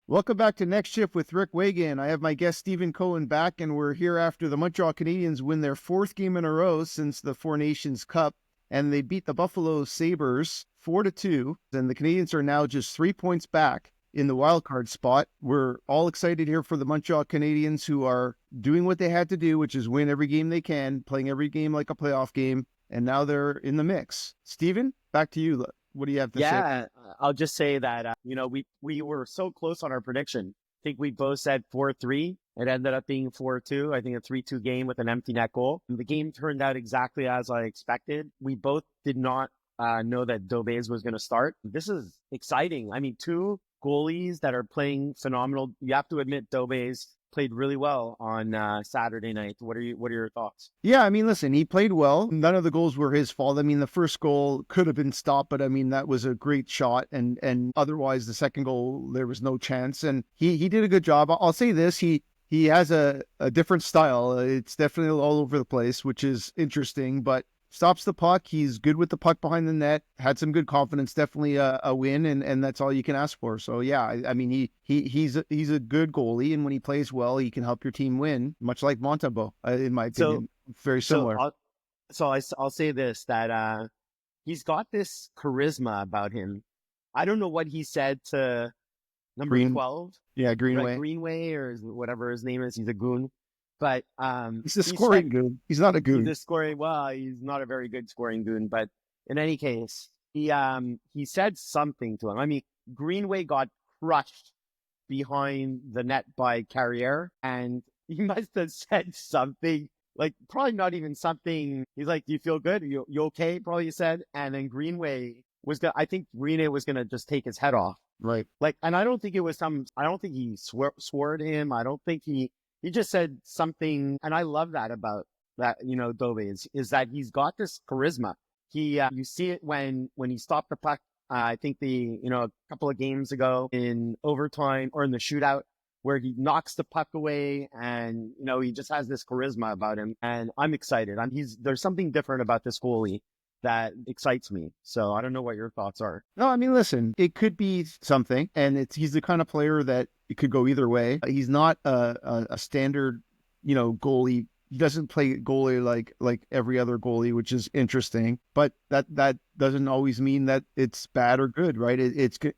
Welcome back to Next Shift with Rick Wagen. I have my guest Stephen Cohen back, and we're here after the Montreal Canadiens win their fourth game in a row since the Four Nations Cup, and they beat the Buffalo Sabres 4-2. And the Canadiens are now just 3 points back in the wild card spot. We're all excited here for the Montreal Canadiens, who are doing what they had to do, which is win every game they can, playing every game like a playoff game, and now they're in the mix. Stephen, back to you. What do you have to say? Yeah, I'll just say that we were so close on our prediction. I think we both said 4-3. It ended up being 4-2. I think a 3-2 game with an empty net goal. And the game turned out exactly as I expected. We both did not know that Dobes was going to start. This is exciting. I mean, two goalies that are playing phenomenal. You have to admit, Dobes played really well on Saturday night. What are your thoughts? Yeah, I mean, listen, he played well. None of the goals were his fault. I mean, the first goal could have been stopped, but I mean, that was a great shot. And otherwise, the second goal, there was no chance. And he did a good job. I'll say this, he has a different style. It's definitely all over the place, which is interesting, but stops the puck. He's good with the puck behind the net, had some good confidence, definitely a win, and that's all you can ask for. So yeah, I mean, he's a good goalie, and when he plays well, he can help your team win, much like Montembeault, in my opinion. Very So similar. I'll say this, that he's got this charisma about him. I don't know what he said to number Green, 12, yeah, right? Greenway. Greenway or whatever his name is. He's a goon. But He's a he scoring said goon. He's not a he's goon. a scoring. Well, he's not a very good scoring goon. But in any case, he said something to him. I mean, Greenway got crushed behind the net by Carrier, and he must have said something. Like, probably not even something. He's like, "Do you feel good? You okay?" Probably he said. And then I think Greenway was gonna just take his head off. Right. Like, and I don't think it was I don't think he swore at him. I don't think he just said something. And I love that about that, Dobes is that he's got this charisma. You see it when he stopped the puck. I think a couple of games ago in overtime or in the shootout where he knocks the puck away, and, he just has this charisma about him, and I'm excited. There's something different about this goalie that excites me. So I don't know what your thoughts are. No, I mean, listen, it could be something, and he's the kind of player that it could go either way. He's not a standard, goalie. He doesn't play goalie like every other goalie, which is interesting. But that doesn't always mean that it's bad or good, right?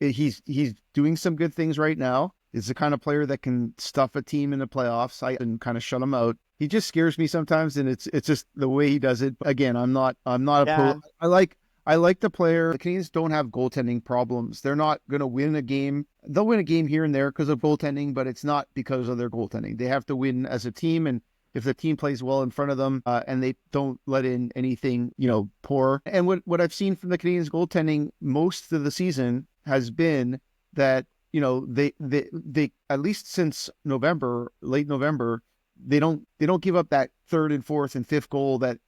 He's doing some good things right now. Is the kind of player that can stuff a team in the playoffs and kind of shut them out. He just scares me sometimes, and it's just the way he does it. But again, I'm not a Yeah. pro. I like the player. The Canadiens don't have goaltending problems. They're not going to win a game. They'll win a game here and there because of goaltending, but it's not because of their goaltending. They have to win as a team, and if the team plays well in front of them and they don't let in anything, poor. And what I've seen from the Canadiens goaltending most of the season has been that they at least since November, late November, they don't give up that third and fourth and fifth goal that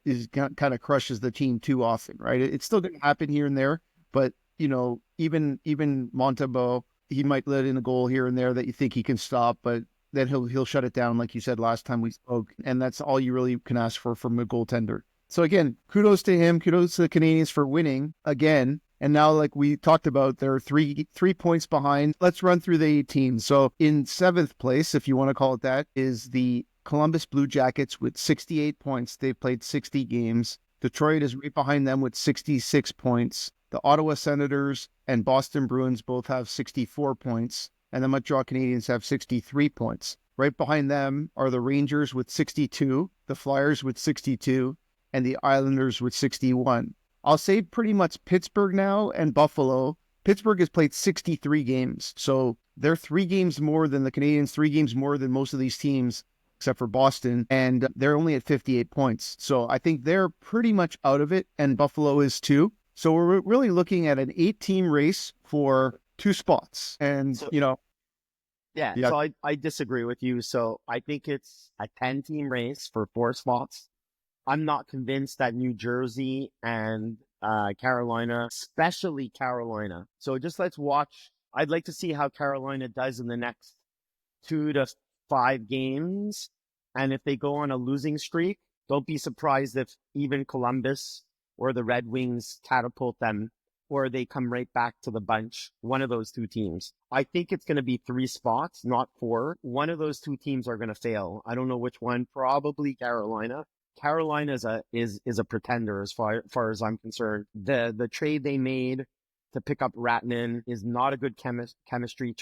is kind of crushes the team too often, right? It's still going to happen here and there, but even Montembeault, he might let in a goal here and there that you think he can stop, but then he'll shut it down, like you said last time we spoke, and that's all you really can ask for from a goaltender. So again, kudos to him, kudos to the Canadiens for winning again. And now, like we talked about, they're three points behind. Let's run through the 8 teams. So in 7th place, if you want to call it that, is the Columbus Blue Jackets with 68 points. They've played 60 games. Detroit is right behind them with 66 points. The Ottawa Senators and Boston Bruins both have 64 points, and the Montreal Canadiens have 63 points. Right behind them are the Rangers with 62, the Flyers with 62, and the Islanders with 61. I'll say pretty much Pittsburgh now and Buffalo. Pittsburgh has played 63 games, so they're 3 games more than the Canadiens, 3 games more than most of these teams, except for Boston, and they're only at 58 points. So I think they're pretty much out of it, and Buffalo is too. So we're really looking at an 8-team race for 2 spots. And, So, yeah. So I disagree with you. So I think it's a 10-team race for 4 spots. I'm not convinced that New Jersey and Carolina, especially Carolina. So just let's watch. I'd like to see how Carolina does in the next 2 to 5 games. And if they go on a losing streak, don't be surprised if even Columbus or the Red Wings catapult them or they come right back to the bunch, one of those two teams. I think it's going to be 3 spots, not 4. One of those two teams are going to fail. I don't know which one, probably Carolina. Carolina is a pretender as far as I'm concerned. The trade they made to pick up Ratnan is not a good chemistry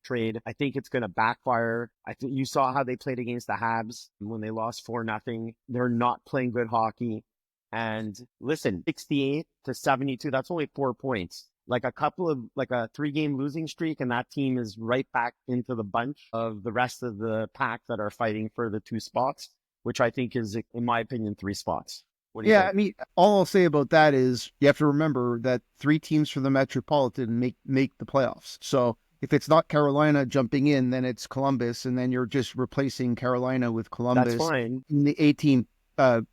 trade. I think it's going to backfire. I think you saw how they played against the Habs when they lost 4-0. They're not playing good hockey. And listen, 68-72, that's only 4 points. Like a 3-game losing streak, and that team is right back into the bunch of the rest of the pack that are fighting for the 2 spots, which I think is, in my opinion, 3 spots. What do you think? I mean, all I'll say about that is you have to remember that 3 teams from the Metropolitan make the playoffs. So if it's not Carolina jumping in, then it's Columbus, and then you're just replacing Carolina with Columbus. That's fine. In the 18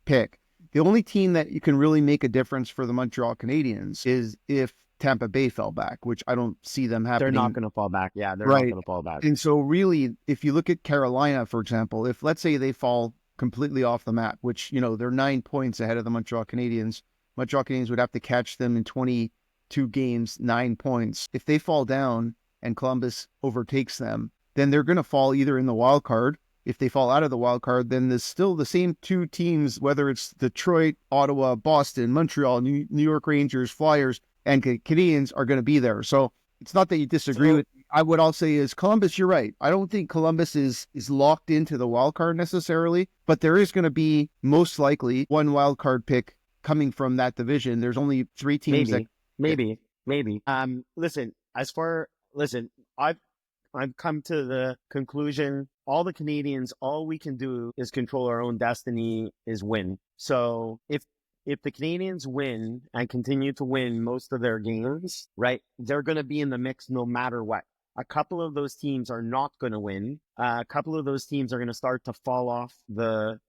pick. The only team that you can really make a difference for the Montreal Canadiens is if Tampa Bay fell back, which I don't see them happening. They're not going to fall back. Yeah, they're not going to fall back. And so really, if you look at Carolina, for example, if let's say they fall completely off the map, which, they're 9 points ahead of the Montreal Canadiens would have to catch them in 22 games, 9 points. If they fall down and Columbus overtakes them, then they're going to fall either in the wild card. If they fall out of the wild card, then there's still the same 2 teams, whether it's Detroit, Ottawa, Boston, Montreal, New York Rangers, Flyers, and Canadiens are going to be there. So it's not that you disagree with me. What I'll say is Columbus, you're right. I don't think Columbus is locked into the wild card necessarily, but there is going to be most likely one wild card pick coming from that division. There's only 3 teams. Maybe. I've come to the conclusion, all the Canadians, all we can do is control our own destiny, is win. So if the Canadians win and continue to win most of their games, right, they're going to be in the mix no matter what. A couple of those teams are not going to win. A couple of those teams are going to start to fall off the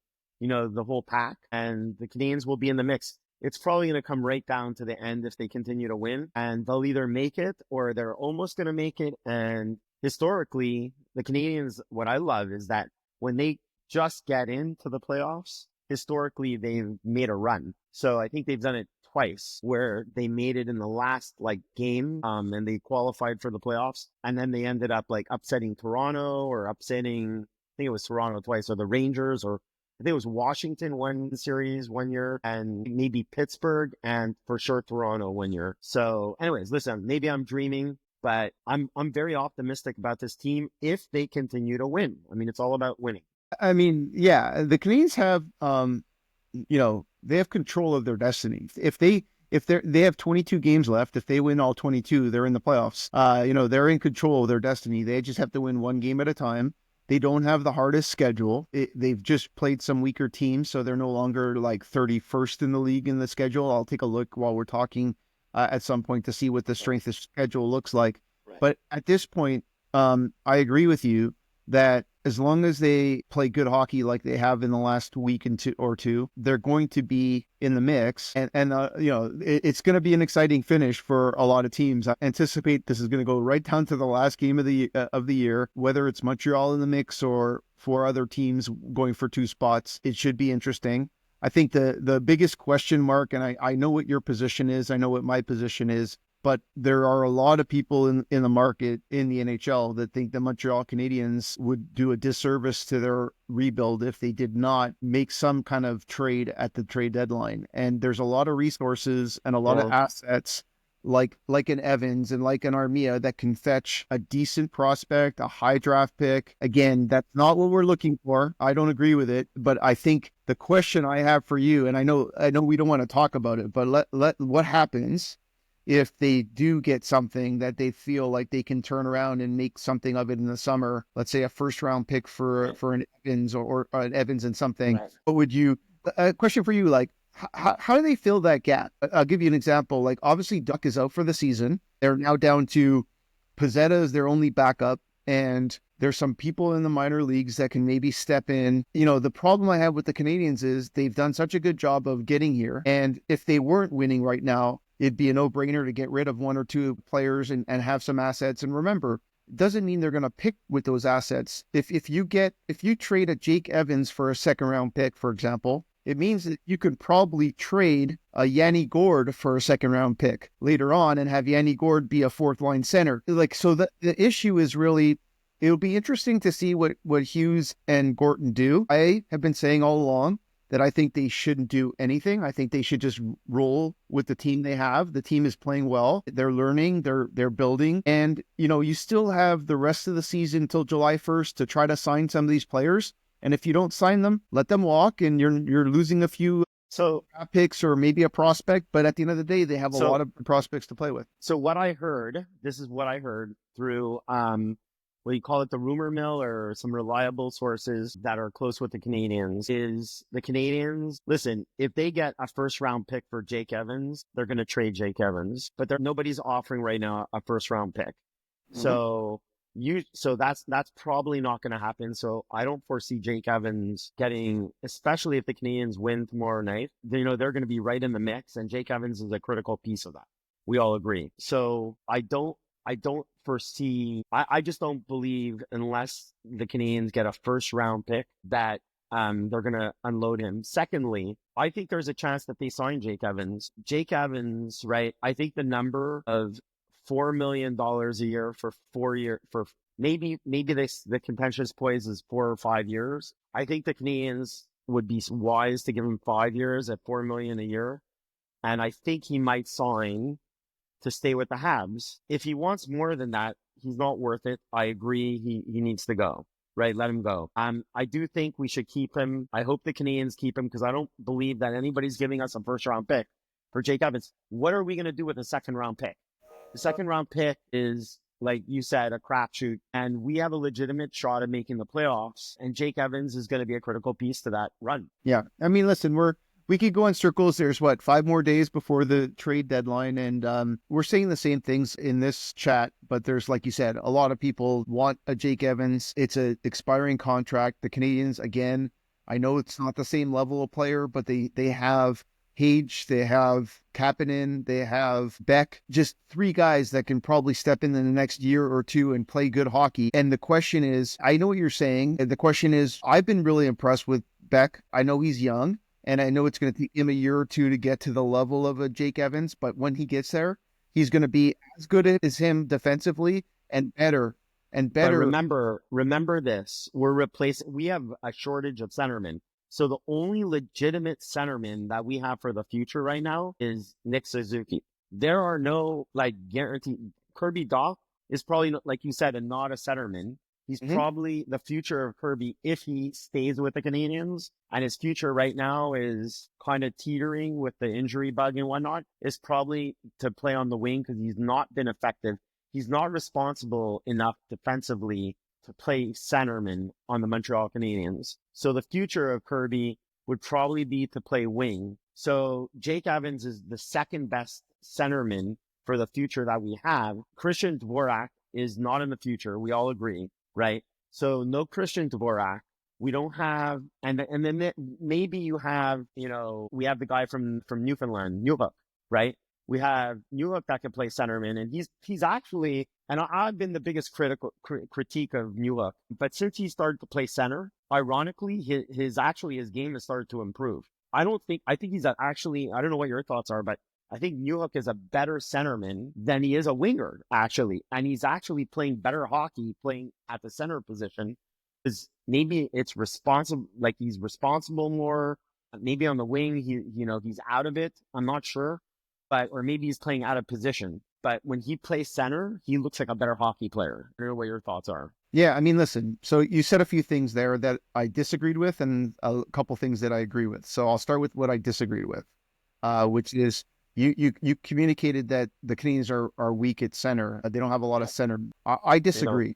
whole pack, and the Canadians will be in the mix. It's probably going to come right down to the end if they continue to win, and they'll either make it or they're almost going to make it. And historically, the Canadians, what I love is that when they just get into the playoffs, historically, they've made a run. So I think they've done it twice where they made it in the last game and they qualified for the playoffs. And then they ended up upsetting Toronto or upsetting, I think it was Toronto twice, or the Rangers, or I think it was Washington won the series one year, and maybe Pittsburgh, and for sure Toronto one year. So anyways, listen, maybe I'm dreaming, but I'm very optimistic about this team if they continue to win. I mean, it's all about winning. I mean, yeah, the Canadiens have, they have control of their destiny. If they have 22 games left, if they win all 22, they're in the playoffs. They're in control of their destiny. They just have to win one game at a time. They don't have the hardest schedule. They've just played some weaker teams, so they're no longer 31st in the league in the schedule. I'll take a look while we're talking at some point to see what the strength of schedule looks like. Right. But at this point, I agree with you that as long as they play good hockey like they have in the last week or two, they're going to be in the mix. And it's going to be an exciting finish for a lot of teams. I anticipate this is going to go right down to the last game of the year, whether it's Montreal in the mix or 4 other teams going for 2 spots. It should be interesting. I think the biggest question mark, and I know what your position is, I know what my position is, but there are a lot of people in the market in the NHL that think the Montreal Canadiens would do a disservice to their rebuild if they did not make some kind of trade at the trade deadline. And there's a lot of resources and a lot of assets like an Evans and like an Armia that can fetch a decent prospect, a high draft pick. Again, that's not what we're looking for. I don't agree with it, but I think the question I have for you, and I know we don't want to talk about it, but what happens if they do get something that they feel like they can turn around and make something of it in the summer, let's say a first round pick for an Evans or an Evans and something, right. What would you, a question for you, how do they fill that gap? I'll give you an example. Obviously Duck is out for the season. They're now down to Pizzetta as their only backup. And there's some people in the minor leagues that can maybe step in. The problem I have with the Canadiens is they've done such a good job of getting here. And if they weren't winning right now, it'd be a no-brainer to get rid of 1 or 2 players and have some assets. And remember, it doesn't mean they're going to pick with those assets. If you trade a Jake Evans for a second-round pick, for example, it means that you could probably trade a Yanni Gourde for a second-round pick later on and have Yanni Gourde be a fourth-line center. Like, so the issue is really, it'll be interesting to see what Hughes and Gorton do. I have been saying all along that I think they shouldn't do anything. I think they should just roll with the team they have. The team is playing well. They're learning, they're building. And, you still have the rest of the season until July 1st to try to sign some of these players. And if you don't sign them, let them walk, and you're losing a few picks or maybe a prospect. But at the end of the day, they have a lot of prospects to play with. So what I heard, this is what I heard through what you call it, the rumor mill, or some reliable sources that are close with the Canadiens, is the Canadiens, listen, if they get a first round pick for Jake Evans, they're going to trade Jake Evans, but nobody's offering right now a first round pick. Mm-hmm. So that's probably not going to happen. So I don't foresee Jake Evans getting, especially if the Canadiens win tomorrow night, they're going to be right in the mix, and Jake Evans is a critical piece of that. We all agree. So I don't foresee, I just don't believe, unless the Canadiens get a first round pick, that they're going to unload him. Secondly, I think there's a chance that they sign Jake Evans. Jake Evans, right? I think the number of $4 million a year for 4 years, for maybe the contentious poise is 4 or 5 years. I think the Canadiens would be wise to give him 5 years at $4 million a year. And I think he might sign to stay with the Habs. If he wants more than that, he's not worth it. I agree. He needs to go, right? Let him go. I do think we should keep him. I hope the Canadiens keep him, because I don't believe that anybody's giving us a first round pick for Jake Evans. What are we going to do with a second round pick? The second round pick is, like you said, a crapshoot, and we have a legitimate shot at making the playoffs, and Jake Evans is going to be a critical piece to that run. Yeah. I mean, listen, we could go in circles. There's 5 more days before the trade deadline. And we're saying the same things in this chat, but there's, like you said, a lot of people want a Jake Evans. It's an expiring contract. The Canadiens, again, I know it's not the same level of player, but they have Hage, they have Kapanen, they have Beck, just 3 guys that can probably step in the next year or 2 and play good hockey. And the question is, I know what you're saying. And the question is, I've been really impressed with Beck. I know he's young, and I know it's going to take him a year or 2 to get to the level of a Jake Evans, but when he gets there, he's going to be as good as him defensively and better. But remember this. We have a shortage of centermen. So the only legitimate centerman that we have for the future right now is Nick Suzuki. There are no guaranteed. Kirby Dach is probably, like you said, not a centerman. He's probably the future of Kirby if he stays with the Canadiens, and his future right now is kind of teetering with the injury bug and whatnot, is probably to play on the wing, because he's not been effective. He's not responsible enough defensively to play centerman on the Montreal Canadiens. So the future of Kirby would probably be to play wing. So Jake Evans is the second best centerman for the future that we have. Christian Dvorak is not in the future. We all agree, right? So no Christian Dvorak. We don't have, and then maybe you have, we have the guy from Newfoundland, Newhook, right? We have Newhook that can play centerman, and he's actually, and I've been the biggest critique of Newhook, but since he started to play center, ironically, his game has started to improve. I think he's actually, I don't know what your thoughts are, but I think Newhook is a better centerman than he is a winger, actually. And he's actually playing better hockey playing at the center position. Is maybe it's responsible, like he's responsible more. Maybe on the wing, he's out of it. I'm not sure, or maybe he's playing out of position. But when he plays center, he looks like a better hockey player. I don't know what your thoughts are. Yeah, I mean, listen, so you said a few things there that I disagreed with and a couple things that I agree with. So I'll start with what I disagreed with, which is you communicated that the Canadiens are weak at center. They don't have a lot of center. I disagree.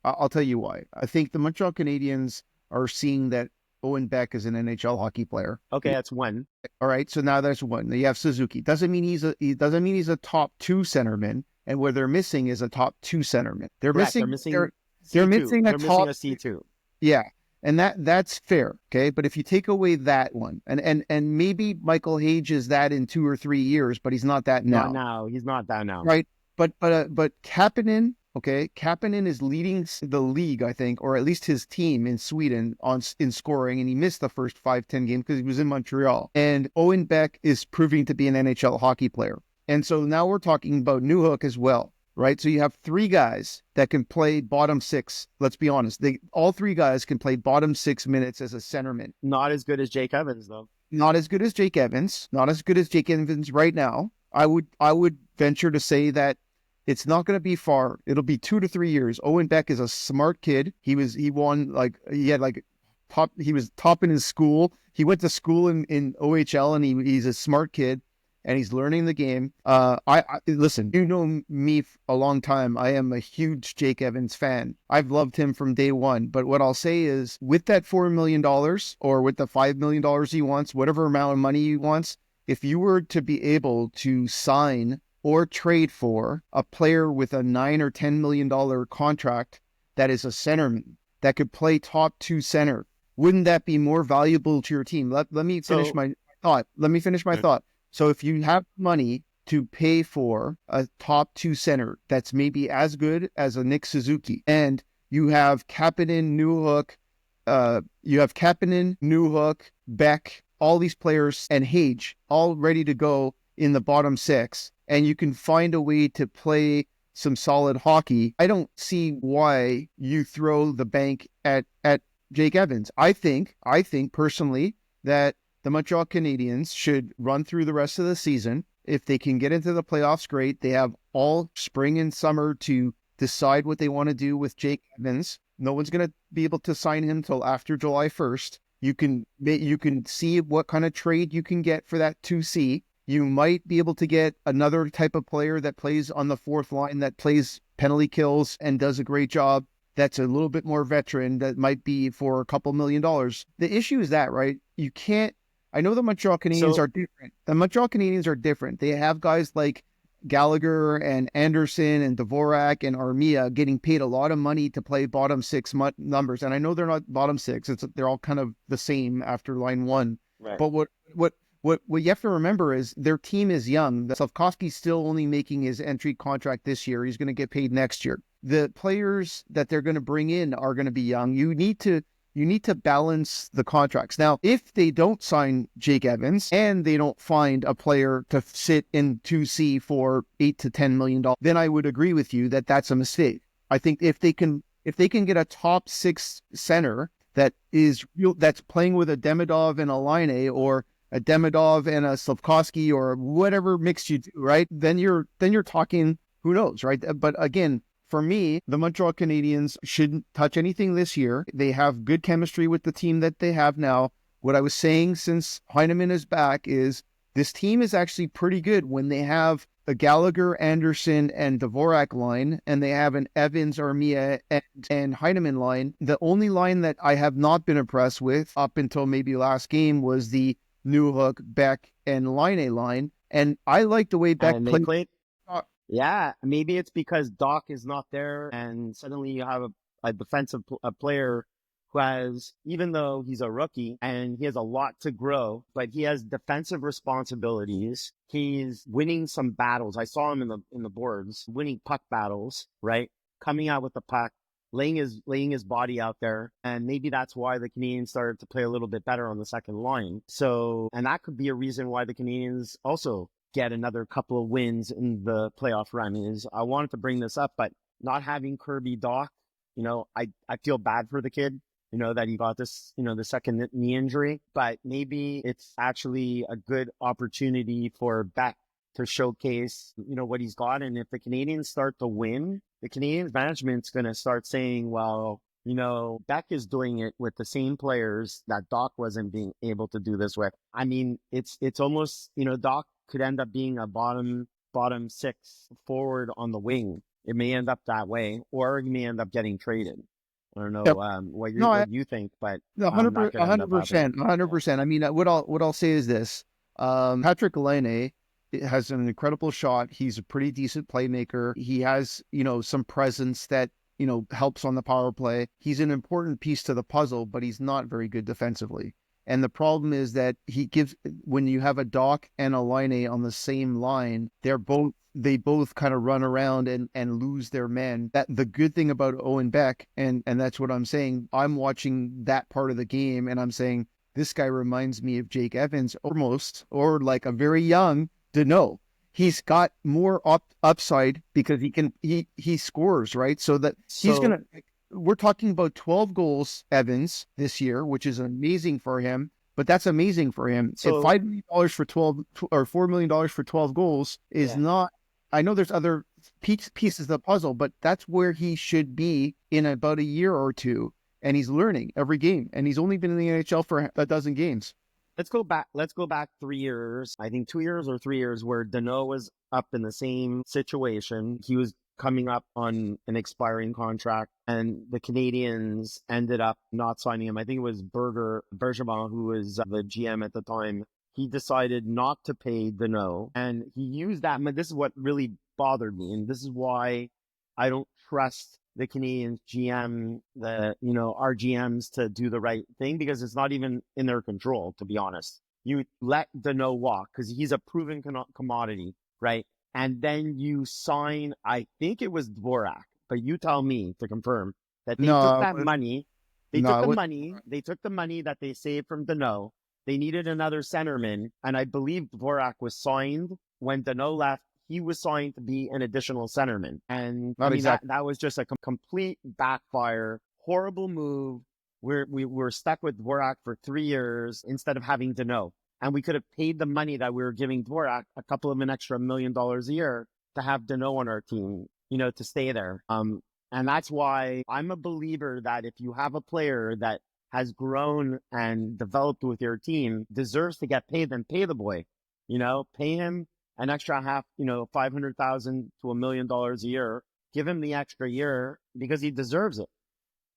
I'll tell you why. I think the Montreal Canadiens are seeing that Owen Beck is an NHL hockey player. Okay, that's one. All right, so now there's one. You have Suzuki. Doesn't mean he's a top 2 centerman, and what they're missing is a top 2 centerman. They're missing a top C2. Yeah, and that's fair, okay? But if you take away that one, and maybe Michael Hage is that in 2 or 3 years, but he's not that now. He's not that now. Right? But Kapanen Okay, Kapanen is leading the league, I think, or at least his team in Sweden in scoring, and he missed the first 5-10 games because he was in Montreal. And Owen Beck is proving to be an NHL hockey player. And so now we're talking about Newhook as well, right? So you have three guys that can play bottom six. Let's be honest. All three guys can play bottom 6 minutes as a centerman. Not as good as Jake Evans, though. Not as good as Jake Evans. Not as good as Jake Evans right now. I would venture to say that it's not going to be far. It'll be 2 to 3 years. Owen Beck is a smart kid. He was top in his school. He went to school in OHL, and he's a smart kid, and he's learning the game. Listen, you know me a long time. I am a huge Jake Evans fan. I've loved him from day one. But what I'll say is, with that $4 million or with the $5 million he wants, whatever amount of money he wants, if you were to be able to sign or trade for a player with a $9 or $10 million contract that is a centerman that could play top 2 center, wouldn't that be more valuable to your team? Let me finish my thought. Let me finish my thought. So if you have money to pay for a top 2 center that's maybe as good as a Nick Suzuki, and you have Kapanen, Newhook, Beck, all these players, and Hage all ready to go in the bottom 6, and you can find a way to play some solid hockey, I don't see why you throw the bank at Jake Evans. I think personally that the Montreal Canadiens should run through the rest of the season. If they can get into the playoffs, great. They have all spring and summer to decide what they want to do with Jake Evans. No one's going to be able to sign him till after July 1st. You can see what kind of trade you can get for that 2C. You might be able to get another type of player that plays on the fourth line, that plays penalty kills and does a great job. That's a little bit more veteran. That might be for a couple $1 million. The issue is that, right? You can't. I know the Montreal Canadiens are different. The Montreal Canadiens are different. They have guys like Gallagher and Anderson and Dvorak and Armia getting paid a lot of money to play bottom 6 numbers. And I know they're not bottom 6. They're all kind of the same after line 1. Right. But what you have to remember is their team is young. Slafkovsky's still only making his entry contract this year. He's going to get paid next year. The players that they're going to bring in are going to be young. You need to balance the contracts. Now, if they don't sign Jake Evans and they don't find a player to sit in 2C for $8 to $10 million, then I would agree with you that that's a mistake. I think if they can get a top 6 center that's playing with a Demidov and a Laine, or a Demidov and a Slafkovsky, or whatever mix you do, right? Then you're talking, who knows, right? But again, for me, the Montreal Canadiens shouldn't touch anything this year. They have good chemistry with the team that they have now. What I was saying since Heineman is back is this team is actually pretty good when they have a Gallagher, Anderson, and Dvorak line, and they have an Evans, Armia, and Heineman line. The only line that I have not been impressed with up until maybe last game was the Newhook, Beck, and Laine line. And I like the way Beck played. Yeah, maybe it's because Doc is not there, and suddenly you have a defensive player who has, even though he's a rookie and he has a lot to grow, but he has defensive responsibilities. He's winning some battles. I saw him in the boards winning puck battles, right? Coming out with the puck, laying his body out there, and maybe that's why the Canadiens started to play a little bit better on the second line. So, and that could be a reason why the Canadiens also get another couple of wins in the playoff run. I wanted to bring this up, but not having Kirby Dach, I feel bad for the kid, that he got this, the second knee injury, but maybe it's actually a good opportunity for Beck to showcase, what he's got. And if the Canadiens start to win, the Canadiens management's going to start saying, well, Beck is doing it with the same players that Doc wasn't being able to do this with. I mean, it's almost, Doc could end up being a bottom 6 forward on the wing. It may end up that way, or he may end up getting traded. I don't know what you think, but 100%. I mean, what I'll say is this: Patrick Laine has an incredible shot. He's a pretty decent playmaker. He has some presence that helps on the power play. He's an important piece to the puzzle, but he's not very good defensively. And the problem is that when you have a Doc and a Line on the same line, they both kind of run around and lose their men. That the good thing about Owen Beck, and that's what I'm saying. I'm watching that part of the game and I'm saying, this guy reminds me of Jake Evans almost, or like a very young Deneau. He's got more upside because he scores, right? So that we're talking about 12 goals, Evans, this year, which is amazing for him. But that's amazing for him. So $5 million for 12 or $4 million for 12 goals is not. I know there's other pieces of the puzzle, but that's where he should be in about a year or two. And he's learning every game. And he's only been in the NHL for a dozen games. Let's go back 3 years. I think 2 years or 3 years where Deneau was up in the same situation. He was coming up on an expiring contract, and the Canadiens ended up not signing him. I think it was Bergevin, who was the GM at the time. He decided not to pay Deneau, and he used that. This is what really bothered me, and this is why I don't trust the Canadiens GM, our GMs to do the right thing, because it's not even in their control, to be honest. You let Deneau walk because he's a proven commodity, right? And then you sign, I think it was Dvorak, but you tell me to confirm that they took that money. They took the money that they saved from Deneau. They needed another centerman, and I believe Dvorak was signed when Deneau left. He was signed to be an additional centerman. And that was just a complete backfire, horrible move. We were stuck with Dvorak for 3 years instead of having Deneau. And we could have paid the money that we were giving Dvorak, an extra $1 million a year, to have Deneau on our team, to stay there. And that's why I'm a believer that if you have a player that has grown and developed with your team, deserves to get paid, then pay the boy. Pay him an extra $500,000 to $1 million a year. Give him the extra year because he deserves it.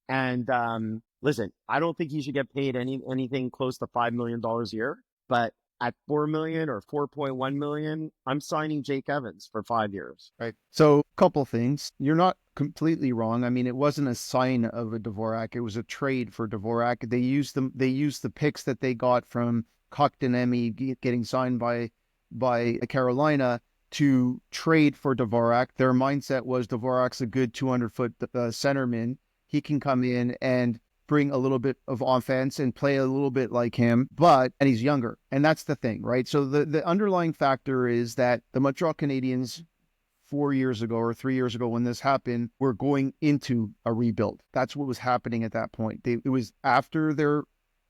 And listen, I don't think he should get paid anything close to $5 million a year. But at $4 million or $4.1 million, I'm signing Jake Evans for 5 years. Right. So, a couple things. You're not completely wrong. I mean, it wasn't a sign of a Dvorak. It was a trade for Dvorak. They used the picks that they got from Kotkaniemi getting signed by Carolina to trade for Dvorak. Their mindset was Dvorak's a good 200-foot centerman. He can come in and bring a little bit of offense and play a little bit like him, and he's younger. And that's the thing, right? So the underlying factor is that the Montreal Canadiens 4 years ago or 3 years ago when this happened, were going into a rebuild. That's what was happening at that point. It was after their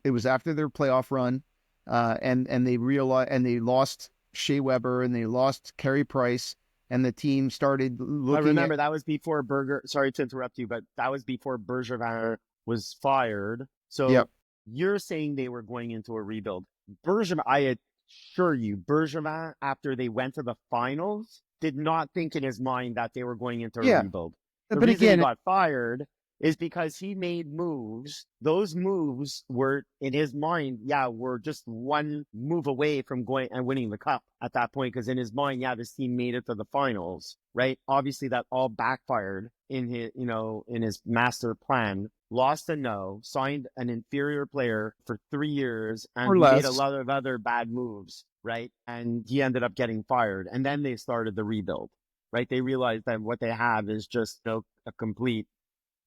playoff run, and they realized, and they lost Shea Weber and they lost Carey Price, and the team started looking. I remember that was before sorry to interrupt you, but that was before Bergevin was fired. So You're saying they were going into a rebuild. Bergevin, I assure you, Bergevin, after they went to the finals, did not think in his mind that they were going into a rebuild. The reason he got fired is because he made moves. Those moves were, in his mind, were just one move away from going and winning the cup at that point. Because in his mind, this team made it to the finals, right? Obviously, that all backfired in his master plan. Lost a no, signed an inferior player for 3 years, and made a lot of other bad moves, right? And he ended up getting fired. And then they started the rebuild, right? They realized that what they have is just a complete,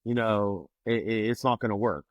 it's not going to work.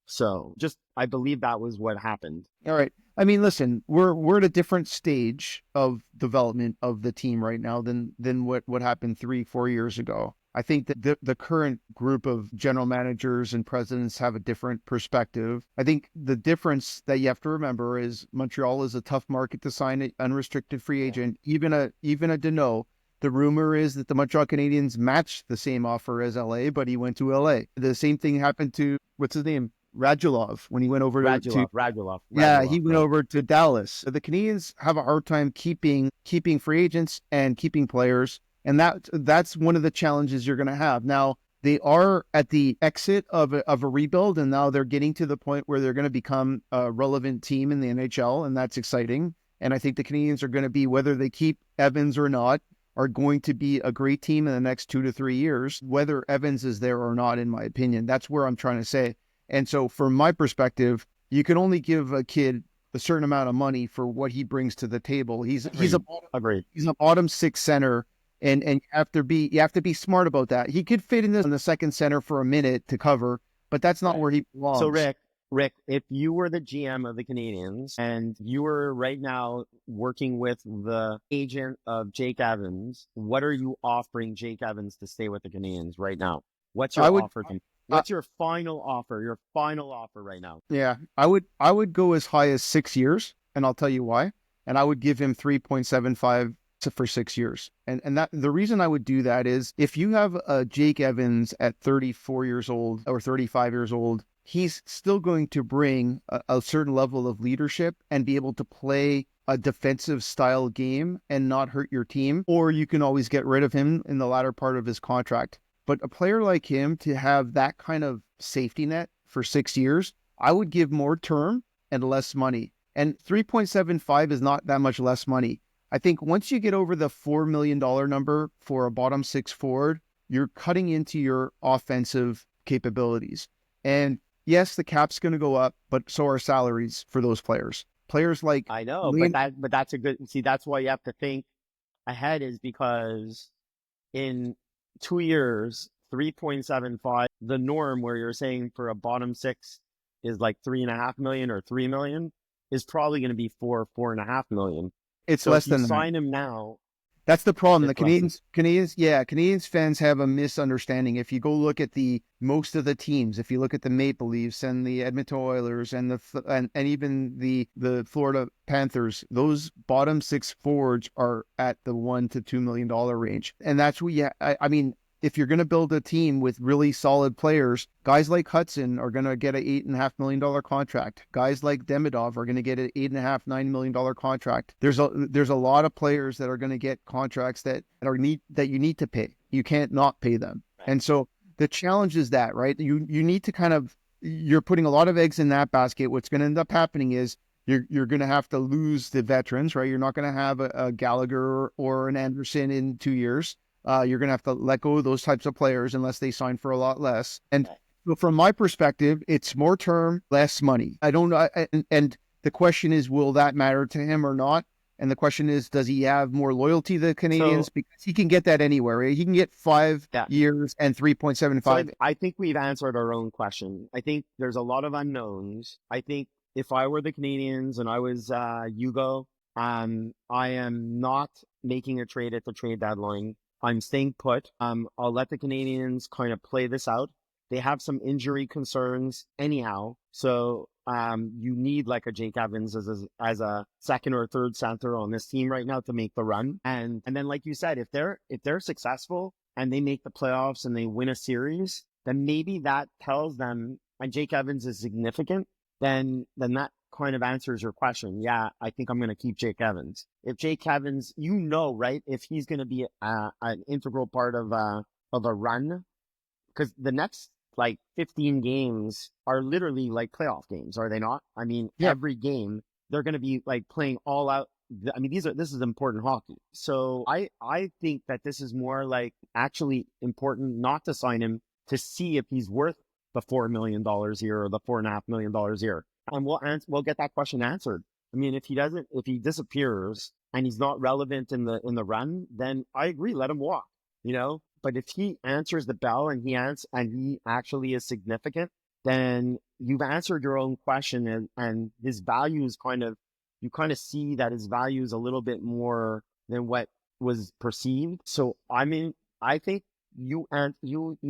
So I believe that was what happened. All right. I mean, listen, we're at a different stage of development of the team right now than what happened 3-4 years ago. I think that the current group of general managers and presidents have a different perspective. I think the difference that you have to remember is Montreal is a tough market to sign an unrestricted free agent, even a Deneau. The rumor is that the Montreal Canadiens matched the same offer as LA, but he went to LA. The same thing happened to, what's his name? Radulov, when he went over Radulov. Yeah, he went over to Dallas. The Canadiens have a hard time keeping free agents and keeping players. And that's one of the challenges you're going to have. Now, they are at the exit of a rebuild, and now they're getting to the point where they're going to become a relevant team in the NHL, and that's exciting. And I think the Canadiens are going to be, whether they keep Evans or not, are going to be a great team in the next 2 to 3 years, whether Evans is there or not, in my opinion. That's where I'm trying to say. And so from my perspective, you can only give a kid a certain amount of money for what he brings to the table. He's Agreed. he's a bottom six center, and you have to be smart about that. He could fit in the second center for a minute to cover, but that's not where he belongs. So Rick, if you were the GM of the Canadiens and you were right now working with the agent of Jake Evans, what are you offering Jake Evans to stay with the Canadiens right now? What's your offer to him? What's your final offer? Your final offer right now? Yeah, I would go as high as 6 years, and I'll tell you why. And I would give him 3.75 for 6 years. And that the reason I would do that is if you have a Jake Evans at 34 years old or 35 years old, he's still going to bring a certain level of leadership and be able to play a defensive style game and not hurt your team. Or you can always get rid of him in the latter part of his contract. But a player like him to have that kind of safety net for 6 years, I would give more term and less money. And 3.75 is not that much less money. I think once you get over the $4 million number for a bottom six forward, you're cutting into your offensive capabilities. And yes, the cap's going to go up, but so are salaries for those players. Players like I know, but that's a good. See, that's why you have to think ahead, is because in 2 years, 3.75, the norm where you're saying for a bottom six is like 3.5 million or 3 million is probably going to be 4.5 million. It's so less if you than sign him now. That's the problem. The Canadiens fans have a misunderstanding. If you go look at most of the teams, if you look at the Maple Leafs and the Edmonton Oilers and even the Florida Panthers, those bottom six forwards are at the $1 to $2 million range, and that's what I mean. If you're going to build a team with really solid players, guys like Hudson are going to get an $8.5 million contract. Guys like Demidov are going to get an $8.5, $9 million contract. There's a lot of players that are going to get contracts that you need to pay. You can't not pay them. And so the challenge is that, right? You need to you're putting a lot of eggs in that basket. What's going to end up happening is you're going to have to lose the veterans, right? You're not going to have a Gallagher or an Anderson in 2 years. You're going to have to let go of those types of players unless they sign for a lot less. And from my perspective, it's more term, less money. I don't know. And the question is, will that matter to him or not? And the question is, does he have more loyalty to the Canadiens? Because he can get that anywhere. Right? He can get 5 years and 3.75. So I think we've answered our own question. I think there's a lot of unknowns. I think if I were the Canadiens and I was Hugo, I am not making a trade at the trade deadline. I'm staying put. I'll let the Canadiens kind of play this out. They have some injury concerns anyhow. So you need like a Jake Evans as a second or third center on this team right now to make the run. And then, like you said, if they're successful and they make the playoffs and they win a series, then maybe that tells them, and Jake Evans is significant, then that kind of answers your question. Yeah, I think I'm going to keep Jake Evans. If Jake Evans, right? If he's going to be an integral part of a run, because the next like 15 games are literally like playoff games, are they not? I mean, every game they're going to be like playing all out. I mean, this is important hockey. So I think that this is more like actually important not to sign him to see if he's worth the $4 million a year or the $4.5 million a year. And we'll get that question answered. I mean, if he disappears and he's not relevant in the run, then I agree, let him walk, But if he answers the bell and he actually is significant, then you've answered your own question, and his value is you kind of see that his value is a little bit more than what was perceived. So I mean, I think you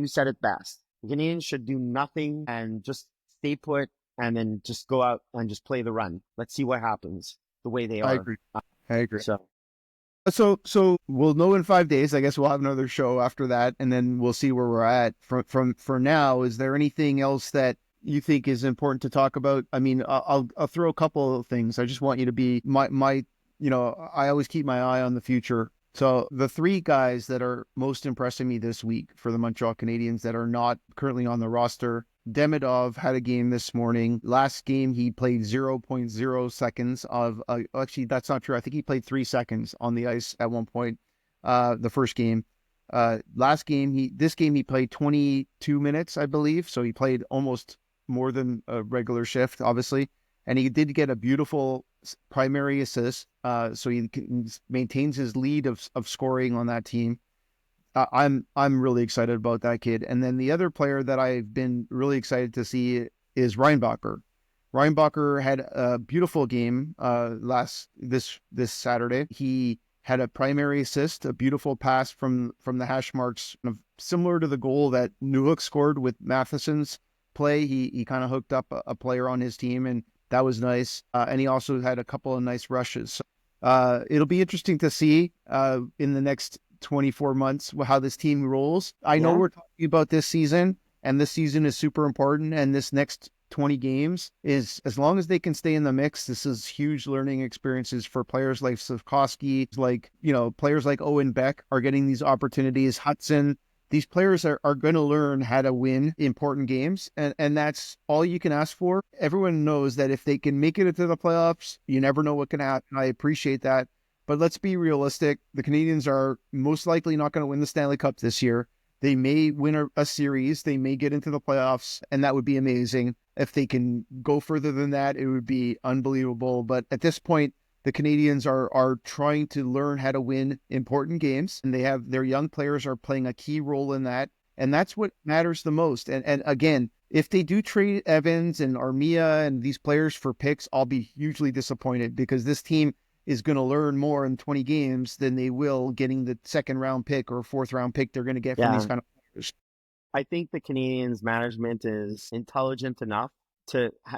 said it best. The Canadiens should do nothing and just stay put, and then just go out and just play the run. Let's see what happens the way they are. I agree. So we'll know in 5 days. I guess we'll have another show after that, and then we'll see where we're at. For now, is there anything else that you think is important to talk about? I mean, I'll throw a couple of things. I just want you to be my I always keep my eye on the future. So the 3 guys that are most impressing me this week for the Montreal Canadiens that are not currently on the roster: Demidov had a game this morning. Last game, he played 0.0 seconds of, actually, that's not true. I think he played 3 seconds on the ice at one point, the first game. This game, he played 22 minutes, I believe. So he played almost more than a regular shift, obviously. And he did get a beautiful primary assist. So he maintains his lead of scoring on that team. I'm really excited about that kid. And then the other player that I've been really excited to see is Reinbacher. Reinbacher had a beautiful game this Saturday. He had a primary assist, a beautiful pass from the hash marks, similar to the goal that Newhook scored with Matheson's play. He kind of hooked up a player on his team, and that was nice. And he also had a couple of nice rushes. It'll be interesting to see in the next 24 months how this team rolls. I know we're talking about this season, and this season is super important, and this next 20 games is, as long as they can stay in the mix, this is huge learning experiences for players like Slafkovsky, players like Owen Beck are getting these opportunities. Hudson, these players are going to learn how to win important games, and that's all you can ask for. Everyone knows that if they can make it into the playoffs, you never know what can happen. I appreciate that. But let's be realistic. The Canadiens are most likely not going to win the Stanley Cup this year. They may win a series. They may get into the playoffs, and that would be amazing. If they can go further than that, it would be unbelievable. But at this point, the Canadiens are trying to learn how to win important games, and their young players are playing a key role in that. And that's what matters the most. And again, if they do trade Evans and Armia and these players for picks, I'll be hugely disappointed, because this team is going to learn more in 20 games than they will getting the second round pick or fourth round pick they're going to get from these kind of players. I think the Canadiens management is intelligent enough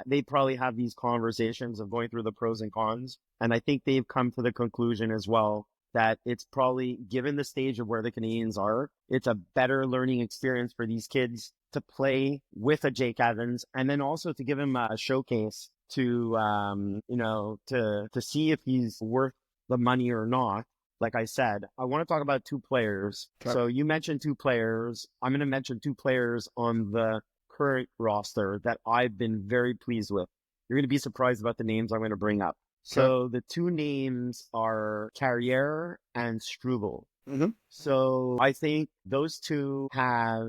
they probably have these conversations of going through the pros and cons. And I think they've come to the conclusion as well that it's probably, given the stage of where the Canadiens are, it's a better learning experience for these kids to play with a Jake Evans, and then also to give him a showcase to see if he's worth the money or not. Like I said, I want to talk about two players. Okay. So you mentioned two players. I'm going to mention two players on the current roster that I've been very pleased with. You're going to be surprised about the names I'm going to bring up. So the two names are Carrier and Struble. Mm-hmm. So I think those two have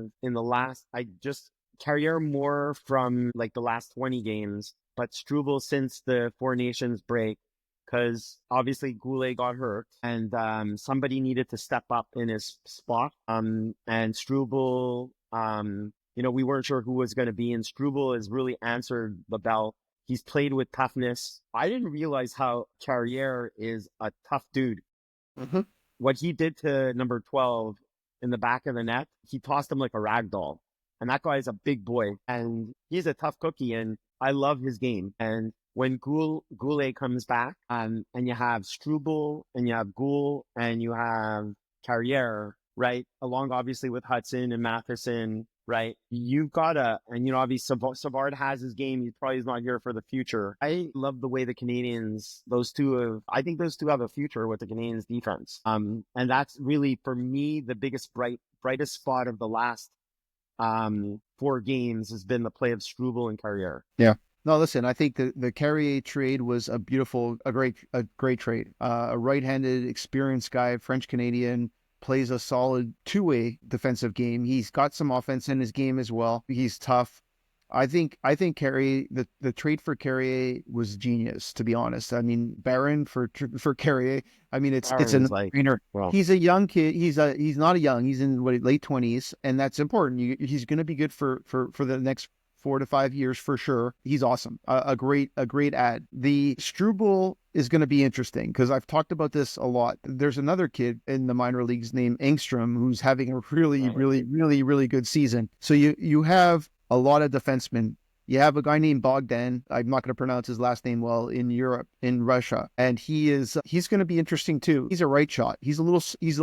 Carrier more from like the last 20 games, but Struble since the Four Nations break, because obviously Goulet got hurt and somebody needed to step up in his spot. And Struble, we weren't sure who was going to be, and Struble has really answered the bell. He's played with toughness. I didn't realize how Carrier is a tough dude. Mm-hmm. What he did to number 12 in the back of the net, he tossed him like a rag doll. And that guy is a big boy, and he's a tough cookie, and I love his game. And when Goulet comes back, and you have Struble, and you have Gould, and you have Carrier, right? Along, obviously, with Hudson and Matheson, right? You've got obviously Savard has his game. He probably is not here for the future. I love the way the Canadiens, I think those two have a future with the Canadiens defense. And that's really, for me, the biggest brightest spot of the last 4 games has been the play of Struble and Carrier. Yeah. No, listen, I think the Carrier trade was a great trade. A right-handed, experienced guy, French Canadian, plays a solid two-way defensive game. He's got some offense in his game as well. He's tough. I think Carrier, the trade for Carrier was genius, to be honest. I mean, Barron for Carrier. I mean, it's a no-brainer. Well, he's a young kid. He's not young. He's in late 20s, and that's important. He's going to be good for the next 4 to 5 years for sure. He's awesome. A great ad. The Struble is going to be interesting because I've talked about this a lot. There's another kid in the minor leagues named Engstrom who's having a really, really, really, really good season. So you have a lot of defensemen. You have a guy named Bogdan. I'm not going to pronounce his last name well, in Europe, in Russia. And he's going to be interesting too. He's a right shot. He's a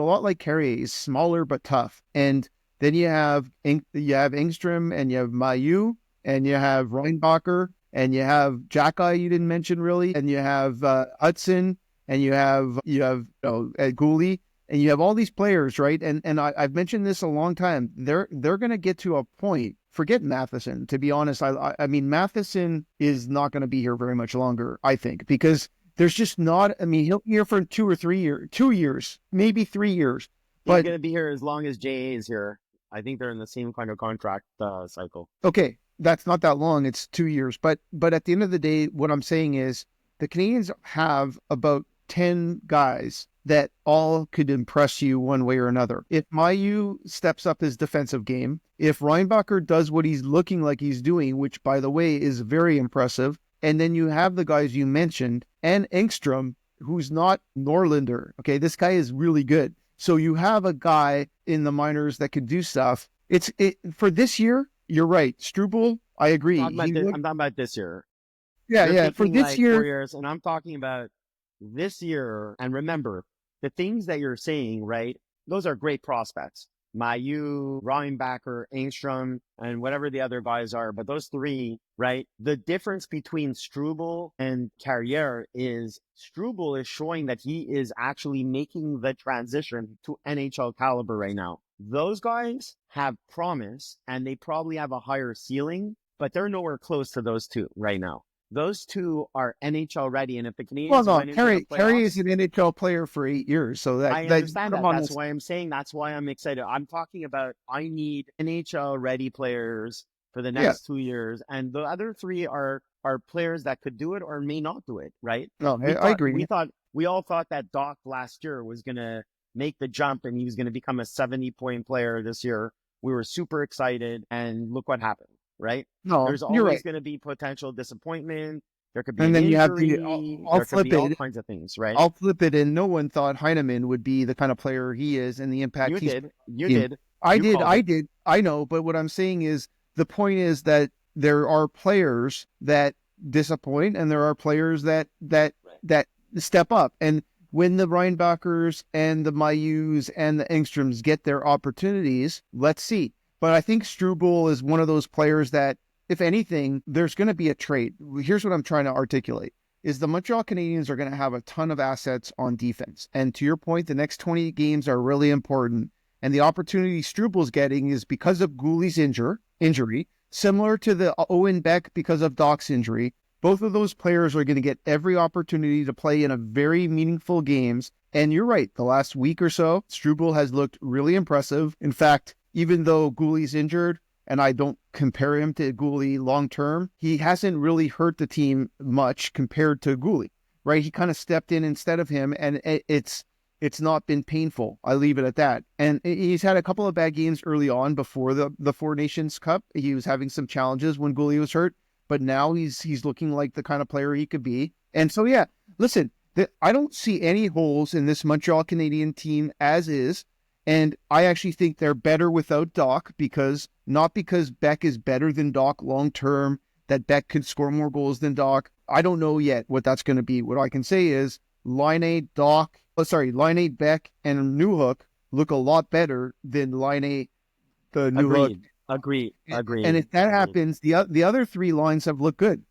lot like Carrier. He's smaller but tough. And then you have Engstrom, and you have Mailloux, and you have Reinbacher, and you have Jackeye, you didn't mention really, and you have Hudson, and you have Goulet, and you have all these players, right? And I've mentioned this a long time. They're going to get to a point. Forget Matheson, to be honest. I mean, Matheson is not going to be here very much longer, I think, because there's just not. I mean, he'll be here for 2 or 3 years, 2 years, maybe 3 years. He's going to be here as long as JA is here. I think they're in the same kind of contract cycle. Okay. that's not that long. It's 2 years. But at the end of the day, what I'm saying is the Canadians have about 10 guys that all could impress you one way or another. If Mayu steps up his defensive game, if Reinbacher does what he's looking like he's doing, which by the way is very impressive, and then you have the guys you mentioned and Engstrom, who's not Norlinder. Okay, this guy is really good. So you have a guy in the minors that could do stuff. For this year. You're right, Struble. I agree. I'm talking about this year. Yeah, You're yeah. For thinking this like 4 year, years, and I'm talking about this year. And remember, the things that you're saying, right? Those are great prospects. Mayu, Reinbacher, Engstrom, and whatever the other guys are. But those three, right? The difference between Struble and Carriere is Struble is showing that he is actually making the transition to NHL caliber right now. Those guys have promise and they probably have a higher ceiling, but they're nowhere close to those two right now. Those two are NHL ready, and if the well, Canadians no, went into the Carey playoffs, is an NHL player for 8 years, so I that understand come that. on, That's why I'm saying that's why I'm excited. I'm talking about I need NHL ready players for the yeah, next 2 years, and the other three are players that could do it or may not do it. Right? no, I agree. We all thought that Doc last year was gonna make the jump and he was gonna become a 70-point player this year. We were super excited, and look what happened. Right? No, There's you're always right. going to be potential disappointment. There could be And an then you have injury. I'll There could flip be all it. kinds of things, right? I'll flip it, and no one thought Heineman would be the kind of player he is and the impact You he's did. You in. did. You called I it. did, I know. But what I'm saying is the point is that there are players that disappoint, and there are players Right. that step up. And when the Reinbachers and the Mayus and the Engstroms get their opportunities, let's see. But I think Struble is one of those players that, if anything, there's going to be a trade. Here's what I'm trying to articulate is the Montreal Canadiens are going to have a ton of assets on defense. And to your point, the next 20 games are really important. And the opportunity Struble's getting is because of Goulie's injury, similar to the Owen Beck because of Doc's injury. Both of those players are going to get every opportunity to play in a very meaningful games. And you're right, the last week or so, Struble has looked really impressive. In fact, even though Goulie's injured, and I don't compare him to Goulie long term, he hasn't really hurt the team much compared to Goulie, right? He kind of stepped in instead of him, and it's not been painful. I leave it at that. And he's had a couple of bad games early on before the Four Nations Cup. He was having some challenges when Goulie was hurt, but now he's looking like the kind of player he could be. And so, yeah, listen, I don't see any holes in this Montreal Canadian team as is. And I actually think they're better without Doc not because Beck is better than Doc long term, that Beck could score more goals than Doc. I don't know yet what that's going to be. What I can say is Laine, Beck, and Newhook look a lot better than Laine, the Newhook. Agreed. And if that happens, the other three lines have looked good.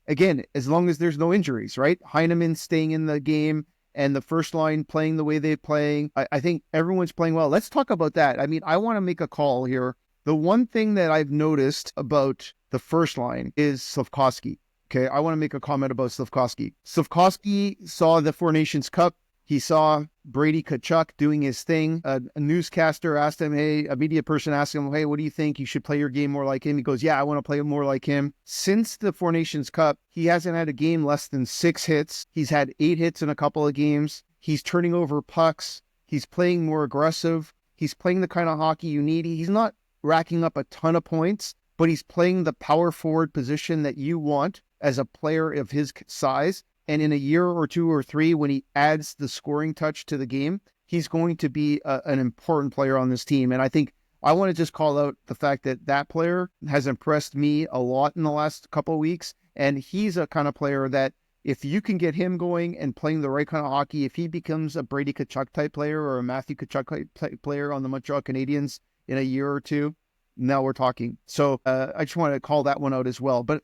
Again, as long as there's no injuries, right? Heineman staying in the game and the first line playing the way they're playing. I think everyone's playing well. Let's talk about that. I mean, I want to make a call here. The one thing that I've noticed about the first line is Slafkovsky. Okay, I want to make a comment about Slafkovsky. Slafkovsky saw the Four Nations Cup. He saw Brady Tkachuk doing his thing. A newscaster asked him, a media person asked him, hey, what do you think? You should play your game more like him. He goes, yeah, I want to play more like him. Since the Four Nations Cup, he hasn't had a game less than 6 hits. He's had 8 hits in a couple of games. He's turning over pucks. He's playing more aggressive. He's playing the kind of hockey you need. He's not racking up a ton of points, but he's playing the power forward position that you want as a player of his size. And in a year or 2 or 3, when he adds the scoring touch to the game, he's going to be an important player on this team. And I think I want to just call out the fact that player has impressed me a lot in the last couple of weeks. And he's a kind of player that if you can get him going and playing the right kind of hockey, if he becomes a Brady Tkachuk type player or a Matthew Tkachuk type player on the Montreal Canadiens in a year or 2, now we're talking. So I just want to call that one out as well. But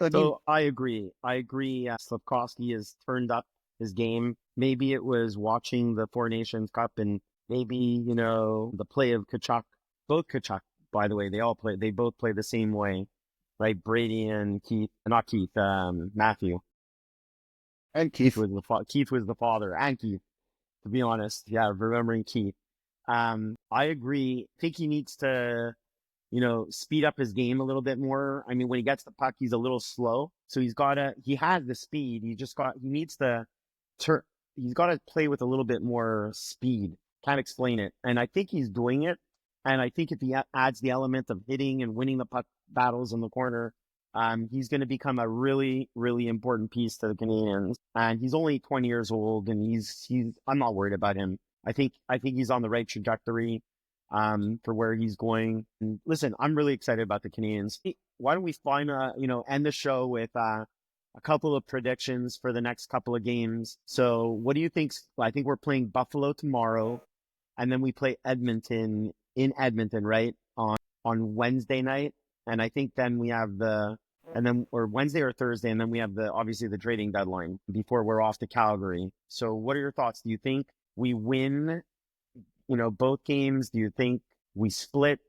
I agree. Slafkovsky has turned up his game. Maybe it was watching the Four Nations Cup, and maybe the play of Tkachuk. Both Tkachuk, by the way, they both play the same way, right? Brady and Matthew. And Keith was the father, and Keith. To be honest, yeah, remembering Keith. I agree. I think he needs to speed up his game a little bit more. I mean, when he gets the puck, he's a little slow. So he has the speed. He needs to turn, he's got to play with a little bit more speed. Can't explain it. And I think he's doing it. And I think if he adds the element of hitting and winning the puck battles in the corner, he's going to become a really, really important piece to the Canadiens. And he's only 20 years old, and I'm not worried about him. I think he's on the right trajectory for where he's going. And listen, I'm really excited about the Canadiens. Why don't we end the show with a couple of predictions for the next couple of games. So what do you think? I think we're playing Buffalo tomorrow, and then we play Edmonton in Edmonton, right? On Wednesday night. And I think then we have or Wednesday or Thursday, and then we have obviously the trading deadline before we're off to Calgary. So what are your thoughts? Do you think we win, both games? Do you think we split?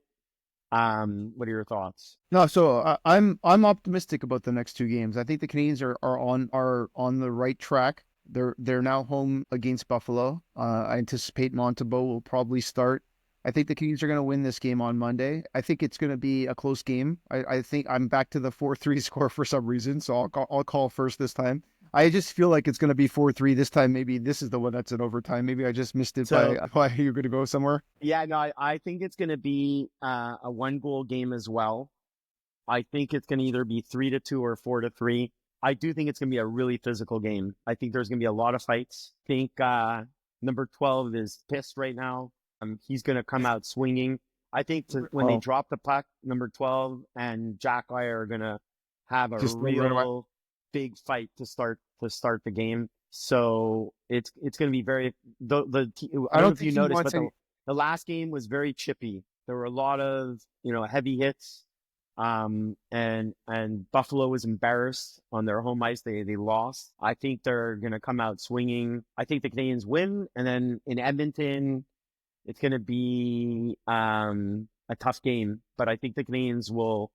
What are your thoughts? No, so I'm optimistic about the next two games. I think the Canadiens are on the right track. They're now home against Buffalo. I anticipate Montebo will probably start. I think the Canadiens are going to win this game on Monday. I think it's going to be a close game. I think I'm back to the 4-3 score for some reason, so I'll call first this time. I just feel like it's going to be 4-3 this time. Maybe this is the one that's in overtime. Maybe I just missed it by you're going to go somewhere. Yeah, no, I think it's going to be a 1-goal game as well. I think it's going to either be 3-2 or 4-3. I do think it's going to be a really physical game. I think there's going to be a lot of fights. I think number 12 is pissed right now. He's going to come out swinging. I think when they drop the puck, number 12 and Jack Eye are going to have a real big fight to start the game. So it's going to be very. I don't know if you noticed, but the last game was very chippy. There were a lot of heavy hits, and Buffalo was embarrassed on their home ice. They lost. I think they're going to come out swinging. I think the Canadiens win, and then in Edmonton, it's going to be a tough game, but I think the Canadiens will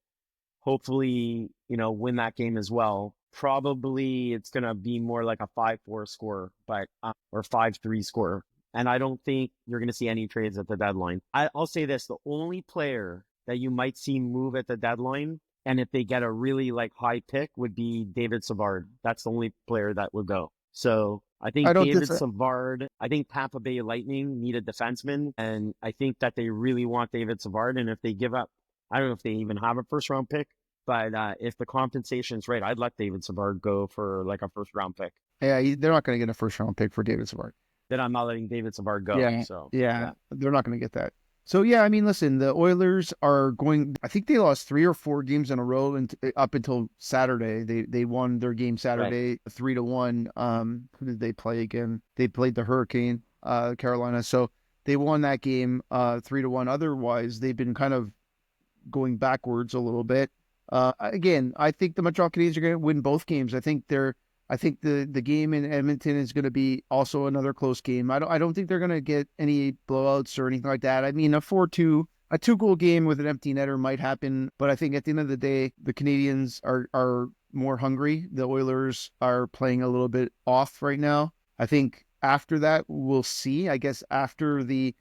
hopefully, win that game as well. Probably it's going to be more like a 5-4 score, or 5-3 score. And I don't think you're going to see any trades at the deadline. I'll say this, the only player that you might see move at the deadline, and if they get a really high pick, would be David Savard. That's the only player that would go. So I think David Savard, I think Tampa Bay Lightning need a defenseman, and I think that they really want David Savard. And if they give up, I don't know if they even have a first-round pick, but if the compensation's right, I'd let David Savard go for a first-round pick. Yeah, they're not going to get a first-round pick for David Savard. Then I'm not letting David Savard go. Yeah, they're not going to get that. So, yeah, I mean, listen, the Oilers are going, I think they lost 3 or 4 games in a row up until Saturday. They won their game Saturday 3-1. Who did they play again? They played the Hurricane, Carolina. So they won that game 3-1. Otherwise, they've been kind of going backwards a little bit. Again, I think the Montreal Canadiens are going to win both games. I think the game in Edmonton is going to be also another close game. I don't think they're going to get any blowouts or anything like that. I mean, a 2-goal game with an empty netter might happen, but I think at the end of the day, the Canadiens are more hungry. The Oilers are playing a little bit off right now. I think after that, we'll see. I guess after the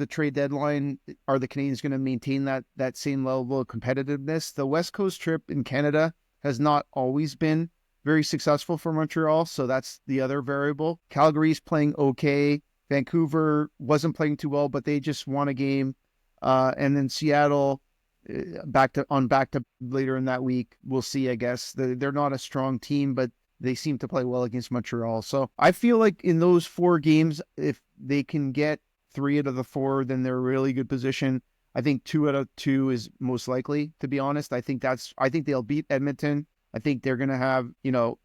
trade deadline, are the Canadiens going to maintain that same level of competitiveness? The West Coast trip in Canada has not always been very successful for Montreal, so that's the other variable. Calgary's playing okay. Vancouver wasn't playing too well, but they just won a game. And then Seattle, back to later in that week. We'll see, I guess. They're not a strong team, but they seem to play well against Montreal. So I feel like in those 4 games, if they can get 3 out of the 4, then they're in a really good position. I think 2 out of 2 is most likely, to be honest. I think they'll beat Edmonton. I think they're going to have,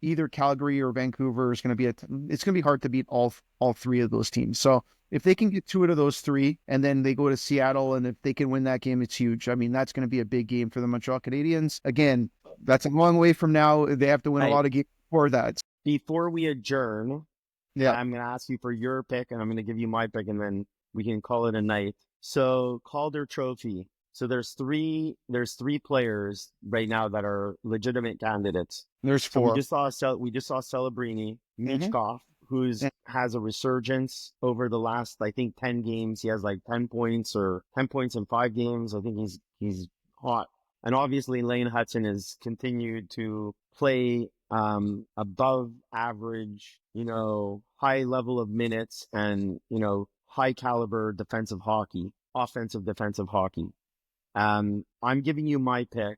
either Calgary or Vancouver is going to be it's going to be hard to beat all 3 of those teams. So if they can get 2 out of those 3 and then they go to Seattle, and if they can win that game, it's huge. I mean, that's going to be a big game for the Montreal Canadiens. Again, that's a long way from now. They have to win a lot of games before that. Before we adjourn, I'm going to ask you for your pick, and I'm going to give you my pick, and then we can call it a night. So Calder Trophy. So there's three players right now that are legitimate candidates. There's 4. So we just saw Celebrini, Michkov, who's has a resurgence over the last, I think, 10 games. He has like 10 points or 10 points in 5 games. I think he's hot. And obviously Lane Hudson has continued to play above average, high level of minutes and, high caliber offensive defensive hockey. I'm giving you my pick.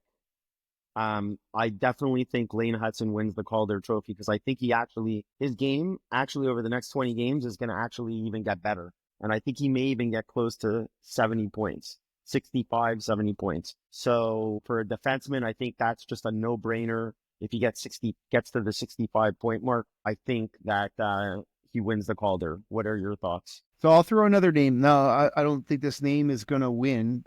I definitely think Lane Hudson wins the Calder Trophy because I think his game over the next 20 games is going to actually even get better. And I think he may even get close to 70 points, 65, 70 points. So for a defenseman, I think that's just a no-brainer. If he gets to the 65 point mark, I think that he wins the Calder. What are your thoughts? So I'll throw another name. No, I don't think this name is going to win.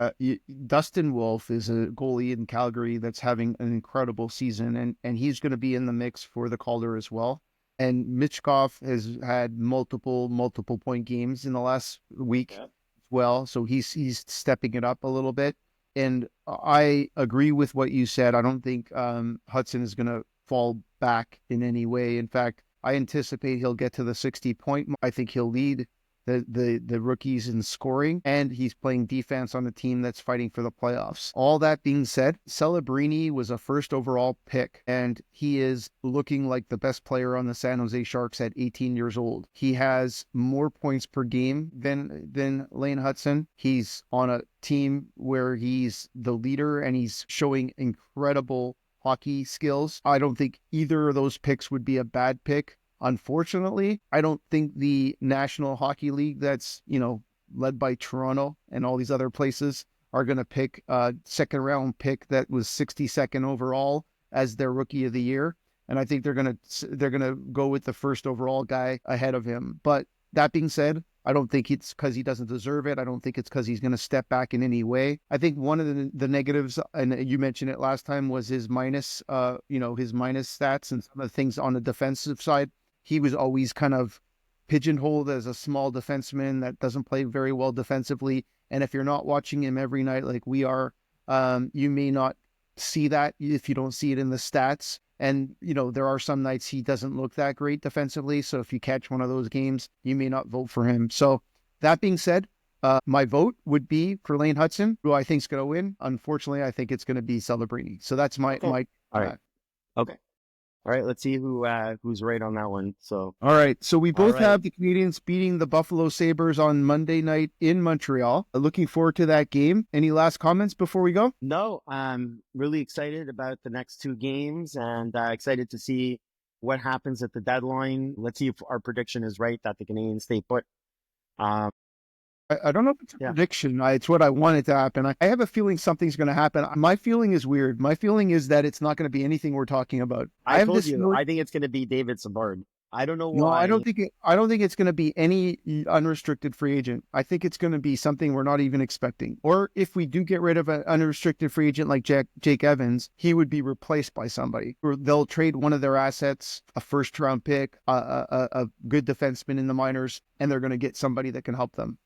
Dustin Wolf is a goalie in Calgary that's having an incredible season, and he's going to be in the mix for the Calder as well. And Michkov has had multiple point games in the last week as well, so he's stepping it up a little bit. And I agree with what you said. I don't think Hudson is going to fall back in any way. In fact, I anticipate he'll get to the 60 point. I think he'll lead the rookies in scoring, and he's playing defense on a team that's fighting for the playoffs. All that being said, Celebrini was a first overall pick, and he is looking like the best player on the San Jose Sharks at 18 years old. He has more points per game than Lane Hudson. He's on a team where he's the leader, and he's showing incredible hockey skills. I don't think either of those picks would be a bad pick. Unfortunately, I don't think the National Hockey League that's, led by Toronto and all these other places are going to pick a second round pick that was 62nd overall as their rookie of the year. And I think they're going to go with the first overall guy ahead of him. But that being said, I don't think it's because he doesn't deserve it. I don't think it's because he's going to step back in any way. I think one of the negatives, and you mentioned it last time, was his minus, his minus stats and some of the things on the defensive side. He was always kind of pigeonholed as a small defenseman that doesn't play very well defensively. And if you're not watching him every night like we are, you may not see that if you don't see it in the stats. And, there are some nights he doesn't look that great defensively. So if you catch one of those games, you may not vote for him. So that being said, my vote would be for Lane Hudson, who I think is going to win. Unfortunately, I think it's going to be Celebrini. So that's my. All right. Okay. All right, let's see who's right on that one. So, all right. So we both have the Canadiens beating the Buffalo Sabres on Monday night in Montreal. Looking forward to that game. Any last comments before we go? No, I'm really excited about the next 2 games and excited to see what happens at the deadline. Let's see if our prediction is right that the Canadiens stay put. I don't know if it's a prediction. It's what I want it to happen. I have a feeling something's going to happen. My feeling is weird. My feeling is that it's not going to be anything we're talking about. I told you. I think it's going to be David Savard. I don't know why. No, I don't think it's going to be any unrestricted free agent. I think it's going to be something we're not even expecting. Or if we do get rid of an unrestricted free agent like Jake Evans, he would be replaced by somebody. Or they'll trade one of their assets, a first round pick, a good defenseman in the minors, and they're going to get somebody that can help them.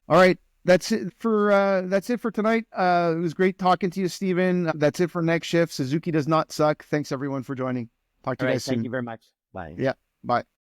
All right. That's it for tonight. It was great talking to you, Stephen. That's it for Next Shift. Suzuki does not suck. Thanks everyone for joining. Talk to you guys soon. Thank you very much. Bye. Yeah. Bye.